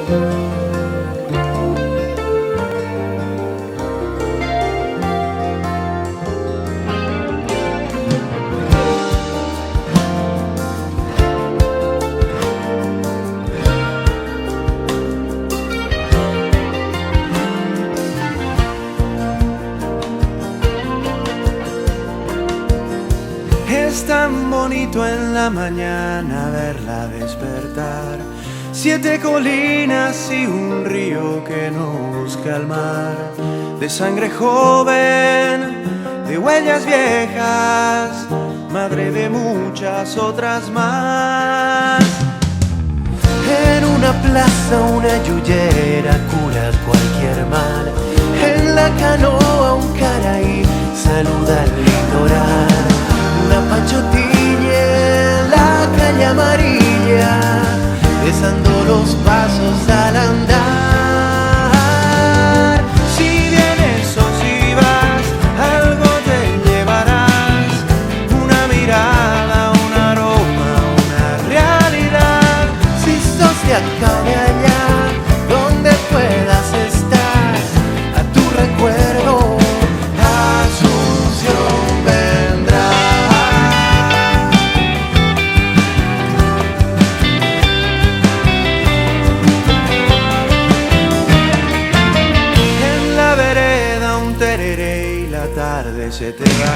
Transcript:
Es tan bonito en la mañana verla despertar. 7 colinas y un río que no busca el mar. De sangre joven, de huellas viejas, madre de muchas otras más. En una plaza una yuyera cura cualquier mal. En la canoa un caraí saluda al litoral. Una pachotilla en la calle amarilla, besando los pasos al andar. Si vienes o si vas, algo te llevarás. Una mirada, un aroma, una realidad. Si sos de acá de allá, donde puedas estar, a tu recuerdo Asunción vendrá. En la vereda un tereré y la tarde se te va.